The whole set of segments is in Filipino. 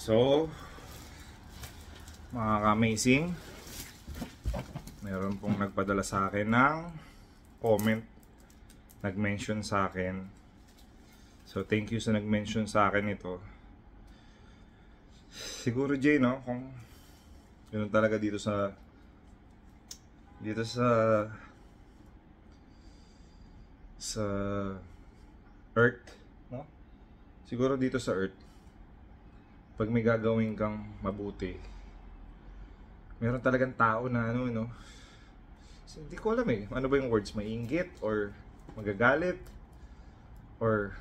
So, mga ka-amazing, meron pong nagpadala sa akin ng comment, nag-mention sa akin. So, thank you sa nag-mention sa akin ito. Siguro, Jay, no? Kung yun talaga dito sa Earth, no? Siguro dito sa Earth, pag may gagawin kang mabuti, meron talagang tao na ano, no? So, hindi ko alam eh, ano ba yung words, mainggit or magagalit or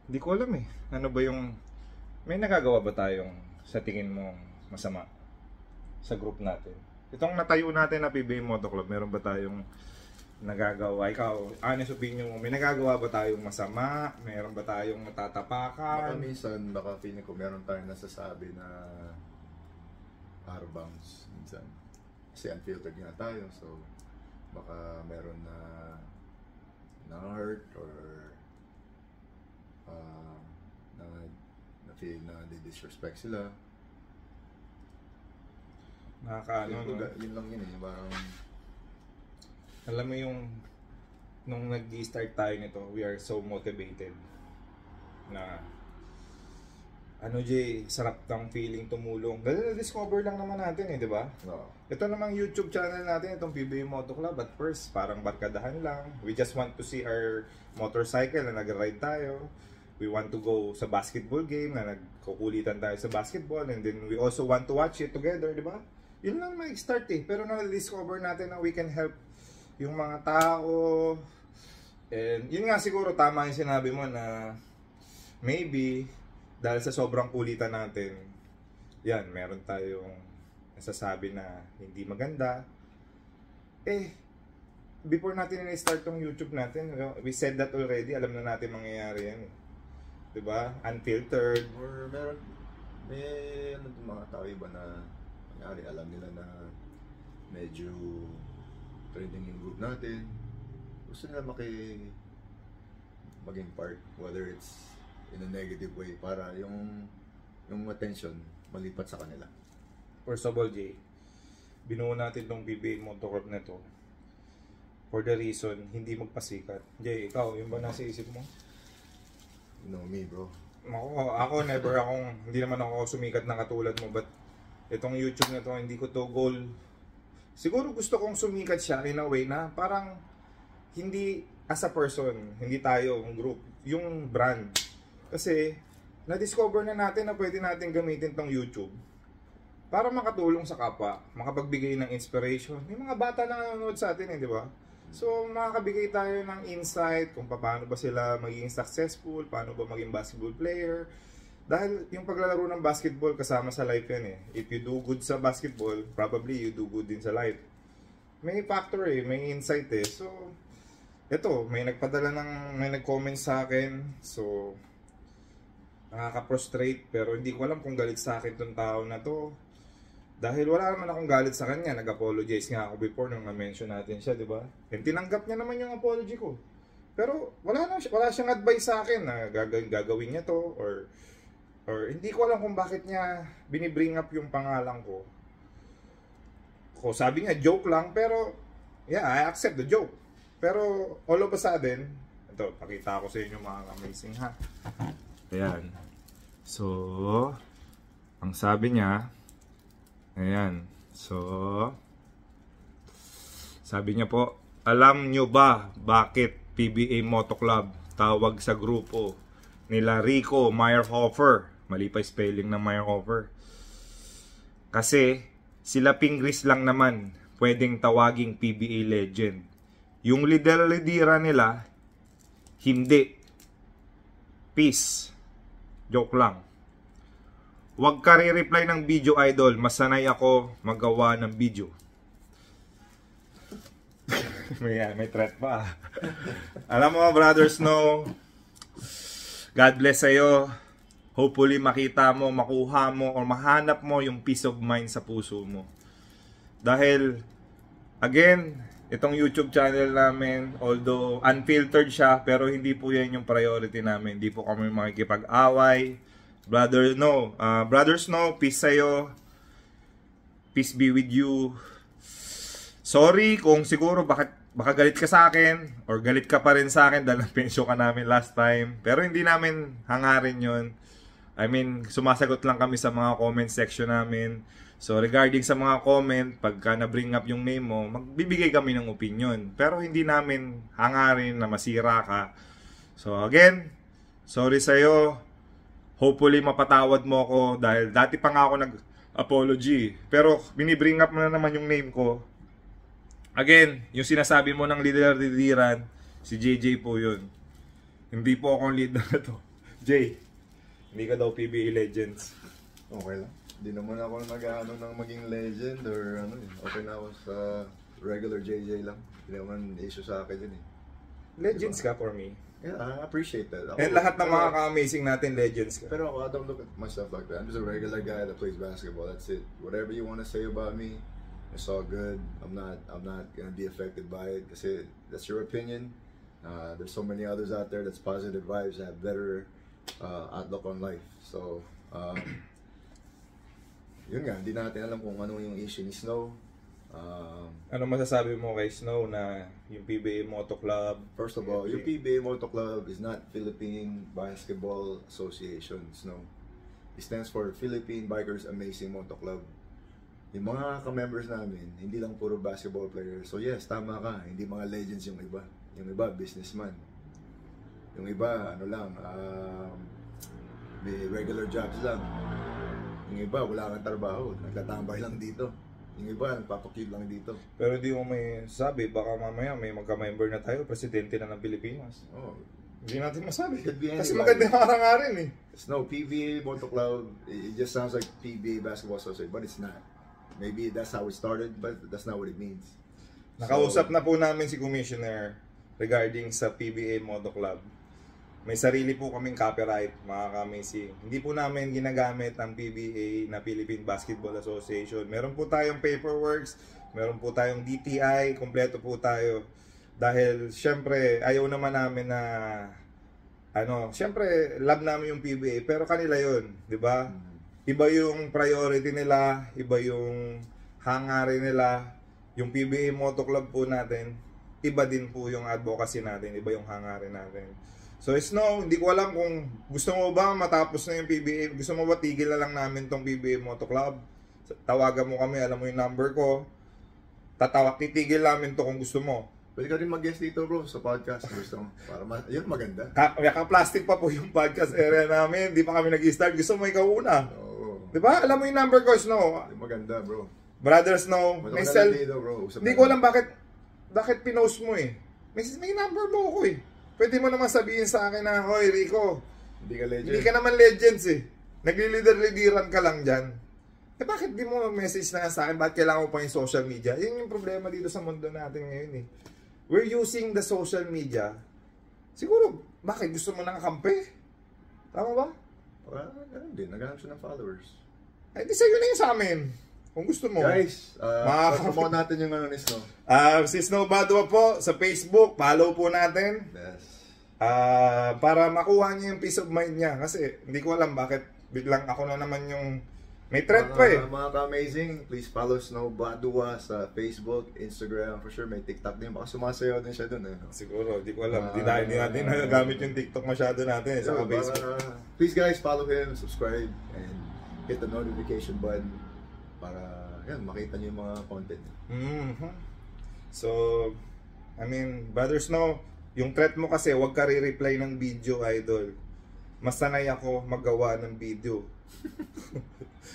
hindi ko alam eh, ano ba yung may nagagawa ba tayong sa tingin mo masama sa group natin? Itong natayo natin na PBA Moto Club, meron ba tayong nagagawa? Ikaw, honest opinion mo, may nagagawa ba tayong masama? Meron ba tayong natatapakan? Baka minsan, baka feeling ko meron tayong nasasabi na out-of-bounds minsan. Kasi unfiltered nga tayo, so baka meron na-hurt or na-feel na di-disrespect sila. Nakakaano, no? Yun lang yun eh, parang alam mo yung nung nag-start tayo nito, we are so motivated na ano Jay, sarap ng feeling tumulong. Dahil na-discover lang naman natin eh, di ba? no. Ito namang YouTube channel natin, itong PBA Moto Club. At first, parang barkadahan lang. We just want to see our motorcycle na nag-ride tayo. We want to go sa basketball game na nagkukulitan tayo sa basketball. And then we also want to watch it together, di ba? Yun lang mag-start eh. Pero na-discover natin na we can help yung mga tao. And yun nga siguro tama yung sinabi mo na maybe dahil sa sobrang kulitan natin, yan, meron tayong nasasabi na hindi maganda. Eh, before natin i-start tong YouTube natin, we said that already, alam na natin mangyayari yan. Diba? Unfiltered. Or may ano yung mga tao iba na kunyari, alam nila na medyo trending yung group natin. Gusto nila maging part, whether it's in a negative way, para yung attention malipat sa kanila. First of all, Jay, binuo natin tong PBA Moto Club na to for the reason hindi magpasikat. Jay, ikaw, yung ba nasa isip mo? You know me, bro. Ako never hindi naman ako sumikat na katulad mo, but itong YouTube na to, hindi ko to goal. Siguro gusto kong sumikat siya in a way na parang hindi as a person, hindi tayo, yung group, yung brand. Kasi na-discover na natin na pwede natin gamitin tong YouTube para makatulong sa kapwa, makapagbigay ng inspiration. May mga bata na nanonood sa atin eh, di ba? So, makakabigay tayo ng insight kung paano ba sila maging successful, paano ba maging basketball player. Dahil yung paglalaro ng basketball kasama sa life yan eh. If you do good sa basketball, probably you do good din sa life. May factor eh, may insight eh. So, eto, may nag-comment sa akin. So, nakaka-frustrate pero hindi ko alam kung galit sa akin tong tao na to. Dahil wala naman akong galit sa kanya, nag-apologize nga ako before nung na-mention natin siya, di ba? And tinanggap niya naman yung apology ko. Pero wala siyang advice sa akin na gagawin niya to or hindi ko alam kung bakit niya binibring up yung pangalan ko. Sabi niya joke lang, pero yeah, I accept the joke. Pero all of a sudden, ito, pakita ko sa inyo mga amazing ha. Ayan. So, ang sabi niya, ayan. So, sabi niya po, alam nyo ba bakit PBA Moto Club tawag sa grupo nila Rico Meyerhofer? Mali pa spelling ng Meyerhofer. Kasi sila Pingris lang naman pwedeng tawaging PBA legend. Yung lidera nila, hindi. Peace. Joke lang. Huwag ka re-reply ng video idol. Masanay ako magawa ng video. may threat pa. Alam mo brothers, no? God bless sa'yo. Hopefully makita mo, makuha mo, or mahanap mo yung peace of mind sa puso mo. Dahil, again, itong YouTube channel namin, although unfiltered siya, pero hindi po yan yung priority namin. Hindi po kami makikipag-away. Brother Snow, peace sa'yo. Peace be with you. Sorry kung siguro baka galit ka sa akin or galit ka pa rin sa akin dahil na-pension ka namin last time. Pero hindi namin hangarin yon. I mean, sumasagot lang kami sa mga comment section namin. So regarding sa mga comment, pagka na-bring up yung name mo, magbibigay kami ng opinion. Pero hindi namin hangarin na masira ka. So again, sorry sa'yo. Hopefully mapatawad mo ako dahil dati pa nga ako nag-apology. Pero binibring up mo na naman yung name ko. Again, yung sinasabi mo ng lider-lideran, si JJ po yun. Hindi po akong leader na to. Jay, hindi ka daw PBA Legends. Okay lang. Hindi naman ako nag-ano ng maging legend or ano eh. Okay na ako sa regular JJ lang. Hindi naman issue sa akin yun eh. Legends ka for me. Yeah, I appreciate that. And lahat ng mga ka-amazing natin, legends ka. Pero I don't look at myself like that. I'm just a regular guy that plays basketball. That's it. Whatever you want to say about me, it's all good. I'm not gonna be affected by it kasi that's your opinion. There's so many others out there that's positive vibes, that have better outlook on life. So, yun nga, hindi natin alam kung ano yung issue ni Snow. Ano masasabi mo kay Snow na yung PBA Moto Club? First of all, yung PBA Moto Club is not Philippine Basketball Association, Snow. It stands for Philippine Bikers Amazing Moto Club. Yung mga ka-members namin, hindi lang puro basketball players. So yes, tama ka, hindi mga legends yung iba. Yung iba, businessman. Yung iba, ano lang, may regular jobs lang. Yung iba, wala kang trabaho, nagtatambay lang dito. Yung iba, nagpapakid lang dito. Pero di mo may sabi, baka mamaya may magka-member na tayo, presidente na ng Pilipinas. Oh. Hindi natin masabi. Kasi Kasi maganda yung nga rin eh. No, PBA Moto Club, it just sounds like PBA Basketball Association, but it's not. Maybe that's how it started, but that's not what it means. Nakausap na po namin si Commissioner regarding sa PBA Moto Club. May sarili po kaming copyright, mga ka-amazing. Hindi po namin ginagamit ang PBA na Philippine Basketball Association. Meron po tayong paperworks, meron po tayong DTI, kompleto po tayo. Dahil syempre, ayaw naman namin na syempre, love namin yung PBA, pero kanila yun, di ba? Iba yung priority nila, iba yung hangarin nila. Yung PBA Moto Club po natin, iba din po yung advocacy natin, iba yung hangarin natin. So Snow, hindi ko alam kung gusto mo ba matapos na yung PBA, gusto mo ba tigil na lang namin tong PBA Moto Club? Tawagan mo kami, alam mo yung number ko. Titigil namin to kung gusto mo. Pwede ka rin mag-guest dito bro sa podcast. Gusto mo? Para yun maganda. Ka-plastic pa po yung podcast area namin, di pa kami nag-start. Gusto mo ikaw una. Oo. Di ba? Alam mo yung number ko, Snow. Maganda bro. Brother Snow, may cell. Hindi ko alam bakit pinost mo eh. May number mo ako eh. Pwede mo naman sabihin sa akin na, hoy Rico, hindi ka legend. Hindi ka naman legends eh. Nagli-leader-leaderan ka lang dyan. Eh bakit di mo message na sa akin? Bakit kailangan mo pa yung social media? Yun yung problema dito sa mundo natin ngayon eh. We're using the social media. Siguro, bakit gusto mo nang kampe? Tama ba? Ganun din. Naghanap siya ng followers. Ay, di sa'yo na yun sa amin. Kung gusto mo. Guys, promote natin yung ano ni Snow. Si Snow Badua po sa Facebook. Follow po natin. Yes. Para makuha niya yung peace of mind niya. Kasi hindi ko alam bakit biglang ako na naman yung may threat pa eh. Mga ka-amazing, please follow Snow Badua sa Facebook, Instagram. For sure may TikTok din. Baka sumasayaw din siya dun eh. Siguro, di ko alam. Hindi natin nagagamit yung TikTok masyado natin sa Facebook. Please guys, follow him, subscribe, and hit the notification button para yan, makita niyo yung mga content. So, I mean, Brother Snow, yung threat mo kasi, wag ka re-reply ng video, idol. Mas sanay ako magawa ng video.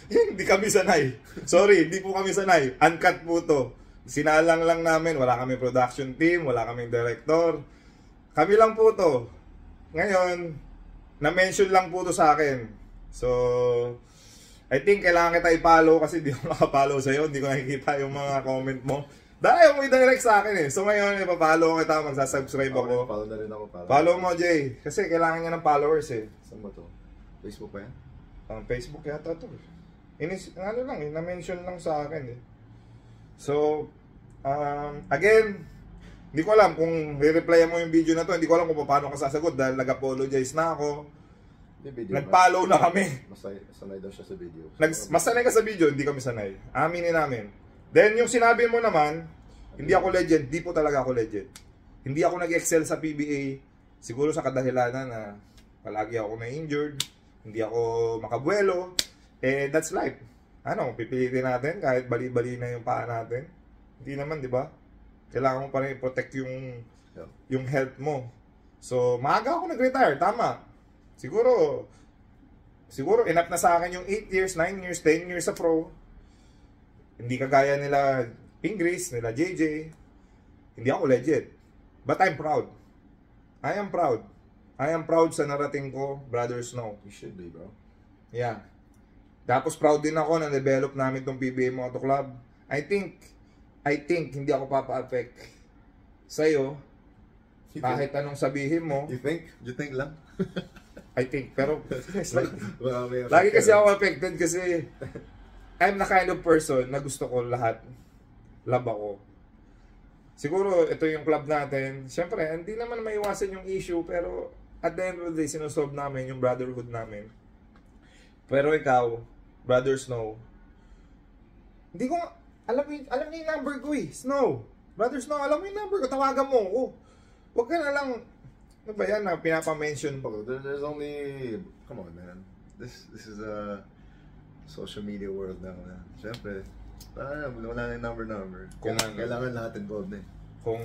Hindi kami sanay. Sorry, hindi po kami sanay. Uncut po to. Sinalang lang namin, wala kami production team, wala kaming director. Kami lang po to. Ngayon, na-mention lang po to sa akin. So, I think kailangan kita i-follow kasi di ako nakapollow sa'yo. Hindi ko nakikita yung mga comment mo. Dahil ayaw mo i-direct sa akin eh. So ngayon, ipapollow kita, magsasubscribe ako. Follow na rin ako. Follow mo, Jay. Kasi kailangan niya ng followers eh. Saan ba to? Facebook pa yan? Facebook yata to. Ano lang eh, na-mention lang sa akin eh. So, again, hindi ko alam kung re-replyan mo yung video na to. Hindi ko alam kung paano ka sasagot dahil nag-apologize na ako. Yung video, Nag-follow na kami. sanay daw siya sa video. Mas sanay ka sa video, hindi kami sanay. Aminin namin. Then yung sinabi mo naman, hindi ako legend, di po talaga ako legend. Hindi ako nag-excel sa PBA, siguro sa kadahilanan na palagi ako na-injured, hindi ako makabuelo, that's life. Ano, pipilitin natin kahit bali-bali na yung paa natin? Hindi naman, di ba? Kailangan mo pa rin protect yung health mo. So, maaga ako nag-retire, tama. Siguro enough na sa akin yung 8 years, 9 years, 10 years sa pro. Hindi kagaya nila Pingris, nila JJ. Hindi ako legit. But I'm proud. I am proud. I am proud sa narating ko, Brother Snow. You should be, bro. Yeah. Tapos proud din ako na develop namin tong PBA Moto Club. I think hindi ako papa-affect sa'yo. Kahit anong sabihin mo. You think lang? I think, pero lagi kasi ako affected kasi I'm the kind of person na gusto ko lahat love ako. Siguro ito yung club natin. Siyempre, hindi naman maiwasan yung issue, pero at the end of the day, sinusolve namin yung brotherhood namin. Pero ikaw, Brother Snow, hindi ko, alam niyo yung number ko Snow. Brother Snow, alam mo yung number ko, tawagan mo ako. Huwag ka na lang, ano ba yan na pinapamention? There's only, come on man, this is a social media world now. Siyempre, wala na yung number. Kailangan lahat involved eh. Kung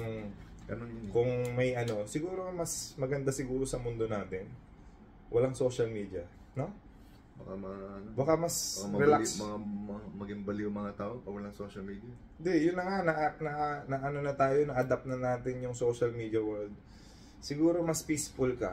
may ano, siguro mas maganda siguro sa mundo natin, walang social media, no? Baka mas relax. Maging baliw mga tao pag walang social media. Hindi, yun na nga, na ano na tayo, na-adapt na natin yung social media world. Siguro mas peaceful ka.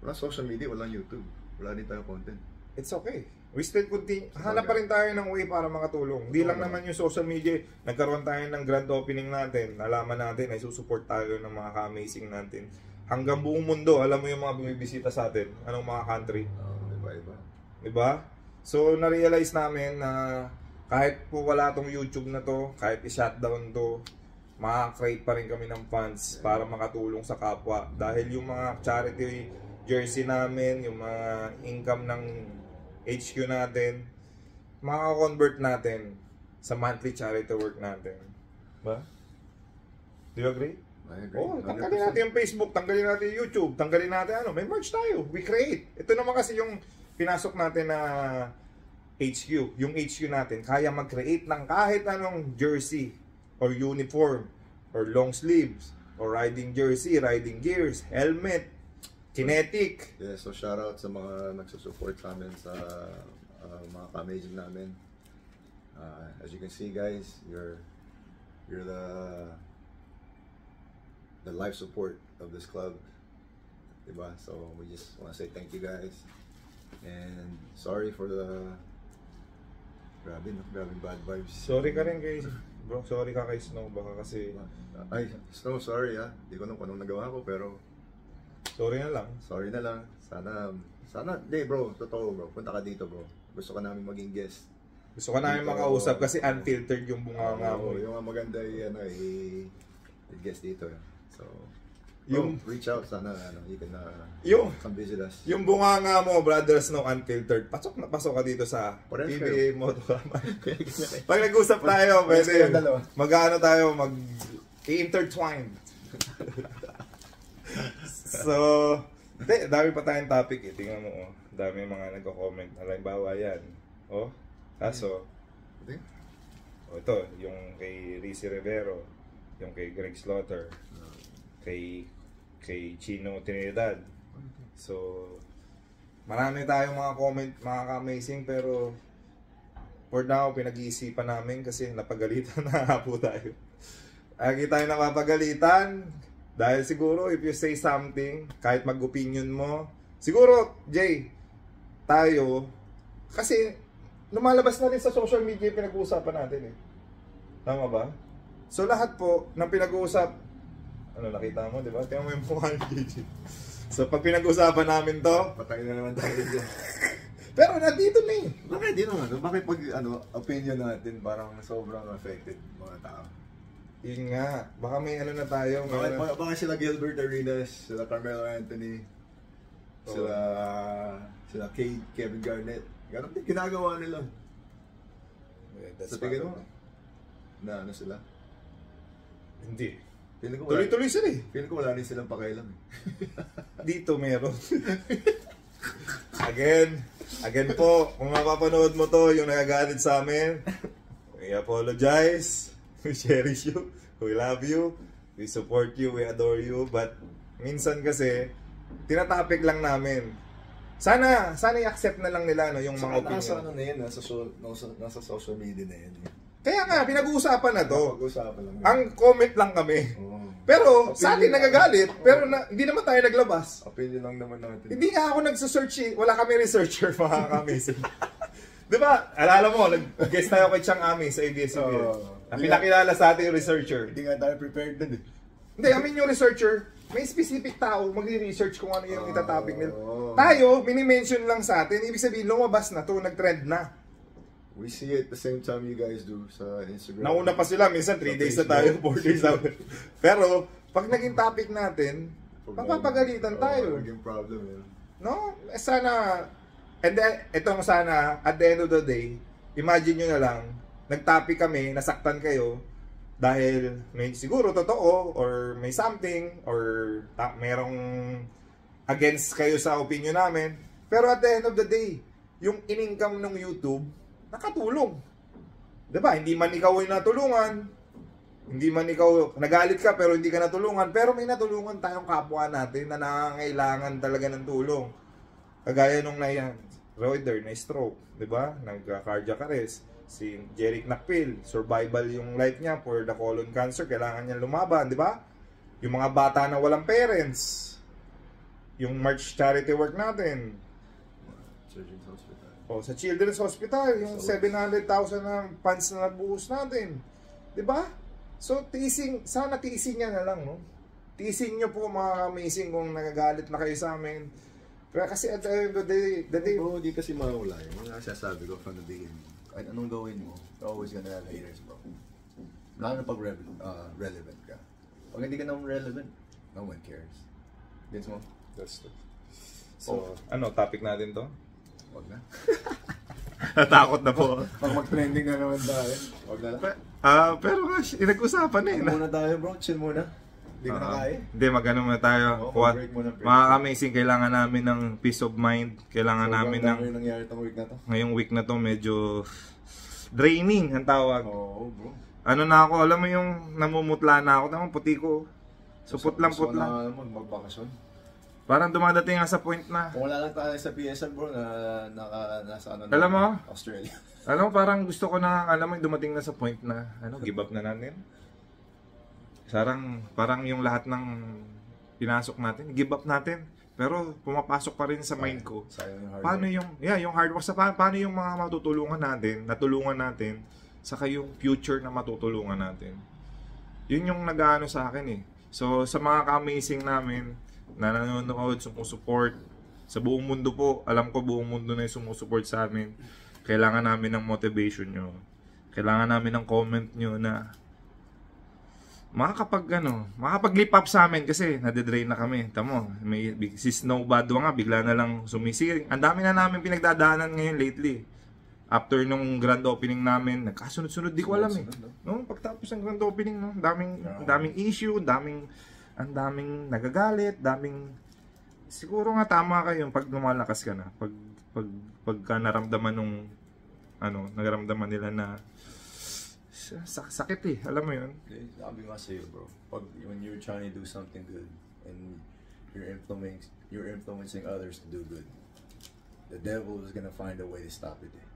Walang social media, walang YouTube. Wala din tayo content. It's okay. We still continue. Hanap pa rin tayo ng way para makatulong. Hindi lang naman yung social media. Nagkaroon tayo ng grand opening natin. Nalaman natin ay susuport tayo ng mga ka-amazing natin. Hanggang buong mundo, alam mo yung mga bumibisita sa atin. Anong mga country. Iba-iba. Diba? So, na-realize namin na kahit po wala tong YouTube na to, kahit i-shutdown to, makaka-create pa rin kami ng funds para makatulong sa kapwa. Dahil yung mga charity jersey namin, yung mga income ng HQ natin, makaka-convert natin sa monthly charity work natin. Ba? Do you agree? I agree. Oh, tanggalin natin yung Facebook, tanggalin natin yung YouTube, tanggalin natin ano, may merch tayo. We create. Ito naman kasi yung pinasok natin na HQ. Yung HQ natin, kaya mag-create ng kahit anong jersey or uniform or long sleeves or riding jersey, riding gears, helmet, kinetic. Yeah, so shout out sa mga nagsusupport sa amin sa mga ka-amazing namin. As you can see guys, you're the life support of this club. Diba? So we just want to say thank you guys. And sorry for the grabe bad vibes. Sorry ka rin kay bro, sorry ka kay Snow baka kasi ay Snow, sorry Di ko alam kung anong nagawa ko pero sorry na lang. Sorry na lang. Sana bro, totoo bro. Punta ka dito bro. Gusto ka namin maging guest. Gusto ka namin makausap kasi unfiltered yung bunganga mo. Yung maganda i-guest dito. So yung reach out sana you can come visit us. Yung bunganga mo, Brother Snow, unfiltered. Pasok na pasok ka dito sa PBA Moto Club. Pag nag-usap tayo, pwede mag-ano tayo, mag-intertwine. So, dami pa tayong topic Tingnan mo, dami mga nagko-comment. Halimbawa yan. Kaso, ito, yung kay Rizzy Rivero, yung kay Greg Slaughter, kay Chino Trinidad. So, marami tayong mga comment, mga ka-amazing, pero for now, pinag-iisipan namin kasi napagalitan na po tayo. Lagi tayo napapagalitan dahil siguro if you say something, kahit mag-opinion mo, siguro, Jay, tayo, kasi lumalabas na rin sa social media yung pinag-uusapan natin Tama ba? So lahat po ng pinag-uusap, nakita mo, di ba? Tingnan mo yung mukha ni Gigi. So pag pinag-usapan namin to, patay na naman tayo dyan. Pero nandito na Bakit di naman? Bakit pag opinion natin parang sobrang affected mga tao? Yun nga, baka may na tayo. Baka sila Gilbert Arenas, sila Carmelo Anthony. Sila Kevin Garnett. Ganun din ginagawa nila. Sa tingin mo, na ano sila? Hindi. Wala, Tuloy-tuloy sila eh. feeling ko wala rin silang pakailan eh. Dito meron. Again po, kung mapapanood mo to, yung nagagalit sa amin, we apologize. We cherish you. We love you. We support you. We adore you. But minsan kasi, tinatopic lang namin. Sana i-accept na lang nila no, yung mga opinion. Nasa ano na yan, nasa social media na yan. Kaya nga, pinag-uusapan na to. Pag-uusapan lang. Ang comment lang kami. Pero sa atin nagagalit, pero hindi naman tayo naglabas. Opinion lang naman natin. Hindi nga ako nagsasearch eh. Wala kami researcher, mga kamising. Di ba? Alala mo, nag-guest tayo kay Chang Ami sa ABS-CBN. Ang pinakilala sa atin yung researcher. Hindi nga tayo prepared din eh. Hindi, yung researcher, may specific tao magre-research kung ano yung itatopic nila. Tayo, mini-mention lang sa atin. Ibig sabihin, lumabas na to, nag-trend na. We see it the same time you guys do sa Instagram. Nauna pa sila, minsan 3 days na tayo, 4 days na. Pero, pag naging topic natin, mapapagalitan tayo. Naging problem yun. No? Sana, and then, itong sana, at the end of the day, imagine nyo na lang, nag-topic kami, nasaktan kayo, dahil may siguro totoo, or may something, or merong against kayo sa opinion namin. Pero at the end of the day, yung in-income ng YouTube, nakatulong. Diba? Hindi man ikaw ay natulungan, hindi man ikaw, nagalit ka pero hindi ka natulungan, pero may natulungan tayong kapwa natin na nangangailangan talaga ng tulong. Kagaya nung Reuter, na stroke, diba? Nag-cardiac arrest. Si Jerick Nakpil, survival yung life niya for the colon cancer, kailangan niya lumaban, diba? Yung mga bata na walang parents, yung March charity work natin, Children's Hospital. o sa Children's Hospital, yung 700,000 na funds na nabuhos natin. 'Di ba? So, sana tiisin niya na lang, no? Tiisin niyo po mga amazing kung nagagalit na kayo sa amin. Pero kasi at the end of the day, Bro, di kasi mawala yun. Yung sasabi ko from the beginning. Kahit anong gawin mo, you're always gonna have haters, bro. Lalo na pag relevant ka. Pag hindi ka naman relevant, no one cares. Gets mo? that's true. So, ano topic natin to? Wag na. Natakot na po. Pag mag-trending na naman tayo, wag na lang. Pero gosh, inag-usapan na eh. Ano muna tayo, bro? Chill muna. Hindi ko na kaya. Hindi, mag-ano muna tayo. Mag-break muna, break. Mga amazing, kailangan namin ng peace of mind. Kailangan namin ng... Ano nangyari itong week na to? Ngayong week na to, medyo draining ang tawag. Oo, bro. Ano na ako, alam mo yung namumutla na ako. Tamang puti ko. So, putlang. Gusto na magbakasyon. Parang dumadating nga sa point na. Kung wala lang tayo sa PSL, bro, nasa ano na, Alam mo? Australia. Ano, parang gusto ko na, alam mo, dumating na sa point na, give up na natin. Parang yung lahat ng pinasok natin, give up natin. Pero pumapasok pa rin sa mind ko. Sayang yung hard Paano work. yung hard work, paano yung mga natulungan natin, saka yung future na matutulungan natin. Yun yung nag-aano sa akin eh. So, sa mga ka-amazing namin, na nanonood, sumusupport sa buong mundo po, alam ko buong mundo na yung sumusupport sa amin. Kailangan namin ng motivation nyo. Kailangan namin ng comment nyo na makakapag-lip up sa amin kasi nade-drain na kami. Tamo, si Snow Badwa nga, bigla na lang sumising. Ang dami na namin pinagdadaanan ngayon lately. After nung grand opening namin, nagkasunod-sunod, di ko alam eh. No, pagtapos ng grand opening, no, daming issue, ang daming nagagalit, siguro nga tama kayo pag lumalakas ka na, pagka naramdaman nagaramdaman nila na sakit eh, alam mo yun. Sabi nga sa'yo, bro, when you're trying to do something good and you're influencing others to do good, the devil is gonna find a way to stop it eh.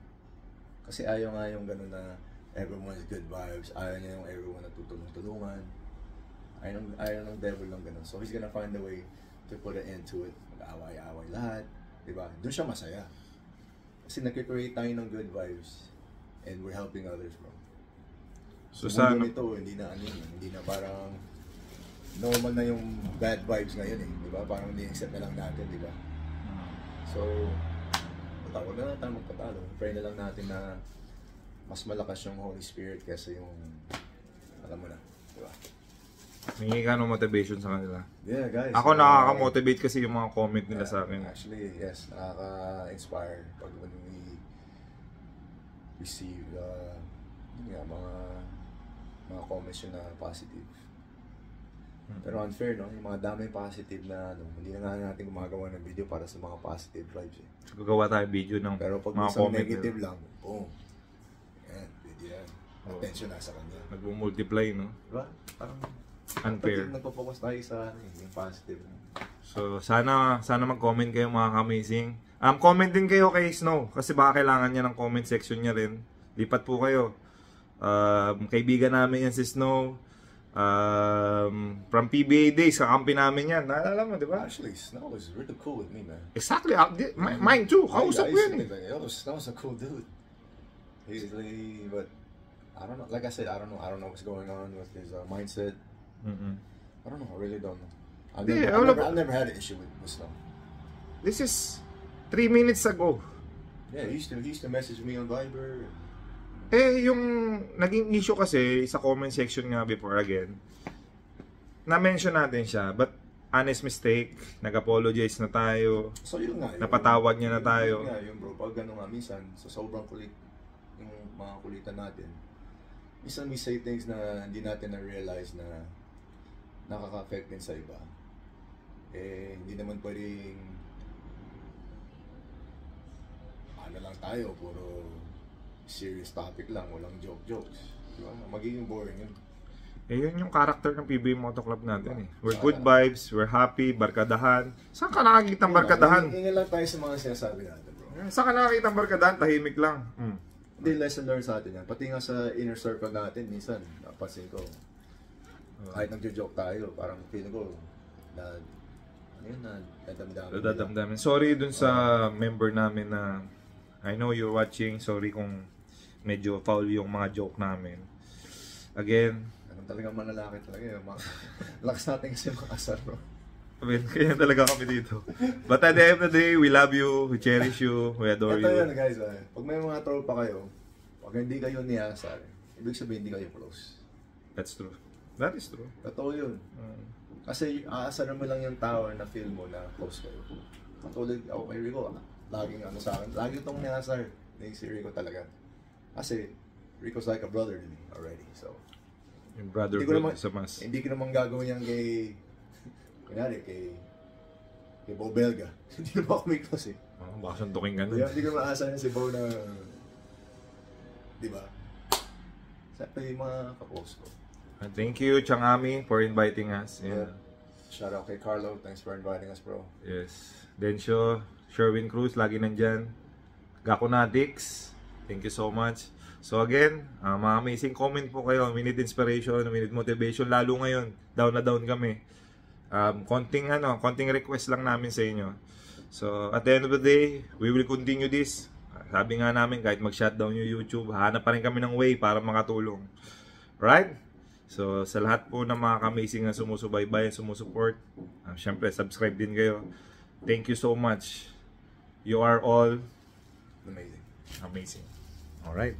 Kasi ayaw nga yung gano'n na everyone's good vibes, ayaw niya yung everyone na tutulong-tulungan. Ayaw ng devil lang ganun. So he's gonna find a way to put an end to it. Mag-away-away lahat. Diba? Doon siya masaya. Kasi nag-create tayo ng good vibes and we're helping others, bro. So sa mundo nito, hindi na parang normal na yung bad vibes ngayon eh. Diba? Parang ni-accept na lang natin, diba? So, patawag na lang tayo magpatalo. Pray na lang natin na mas malakas yung Holy Spirit kaysa yung, alam mo na, diba? Hingi ka ng motivation sa kanila. Yeah, guys. Ako nakaka-motivate kasi yung mga comment nila sa akin. Actually, yes, nakaka-inspire pag when we receive yun nga, mga comments yun na positive. Pero unfair, no? Yung mga daming positive na hindi na nga natin gumagawa ng video para sa mga positive vibes. Eh. Gagawa tayo video ng pero pag mga isang comment negative nila. lang, boom. Yan, video yan. Attention nasa kanya. Nag-multiply, no? Diba? Parang unfair. Nagpo-focus tayo sa yung positive. So, sana mag-comment kayo mga amazing. Comment din kayo kay Snow kasi baka kailangan niya ng comment section niya rin. Lipat po kayo. Kaibigan namin yan si Snow. From PBA days, kakampi namin yan. Naalala mo, di ba? Actually, Snow was really cool with me, man. Exactly. Mine too. Kausap ko yan eh. Snow was a cool dude. He's really, but I don't know. Like I said, I don't know what's going on with his mindset. I don't know. I really don't know. I've never had an issue with Snow. This is 3 minutes ago. Yeah, he used to message me on Viber. Yung naging issue kasi sa comment section nga before again, na-mention natin siya, but honest mistake, nag-apologize na tayo. So yun nga. Napatawad niya na tayo. Yun nga, yung bro, pag gano'n nga, minsan, sa sobrang kulit, yung mga kulitan natin, minsan we say things na hindi natin na-realize na nakaka-affect din sa iba. Hindi naman pwedeng ano lang tayo, puro serious topic lang, walang jokes. Diba? Magiging boring yun. Yun yung character ng PBA Moto Club natin eh. We're good vibes, we're happy, barkadahan. Saan ka nakakita ng barkadahan? Ingin lang tayo sa mga sinasabi natin, bro. Saan ka nakakita ng barkadahan? Tahimik lang. Hindi, lesson learned sa atin yan. Pati nga sa inner circle natin, minsan, napansin ko, kahit nagjo-joke tayo, parang feeling ko, nadamdamin. Sorry dun sa member namin na I know you're watching. Sorry kung medyo foul yung mga joke namin. Again, talagang manlalaki talaga yung mga lakas natin kasi mga asar, bro. Kaya talaga kami dito. But at the end of the day, we love you, we cherish you, we adore you. Ito yun guys, pag may mga troll pa kayo, pag hindi kayo niasar, ibig sabihin hindi kayo close. That's true. That is true. Totoo yun. Kasi aasaran mo lang yung tao na feel mo na close kayo. Katulad ako kay Rico, laging ano sa akin, lagi itong niasar ni si Rico talaga. Kasi Rico's like a brother to me already, so yung brother sa mas. Hindi ko naman gagawin yan kay kunyari kay Bo Belga. Hindi naman ako may close eh. Baka suntukin ka nun. Hindi ko maasahan si Bo na di ba? Siyempre yung mga kapos ko. Thank you, Changami, for inviting us. Yeah. Shout out kay Carlo. Thanks for inviting us, bro. Yes. Densyo, Sherwin Cruz, lagi nandyan. Gakunatics, thank you so much. So again, mga amazing comment po kayo. We need inspiration, we need motivation. Lalo ngayon, down na down kami. Konting request lang namin sa inyo. So at the end of the day, we will continue this. Sabi nga namin, kahit mag-shutdown yung YouTube, hanap pa rin kami ng way para makatulong. Right? So sa lahat po ng mga amazing na sumusubaybay, sumusuport, syempre subscribe din kayo. Thank you so much. You are all amazing. Amazing. All right.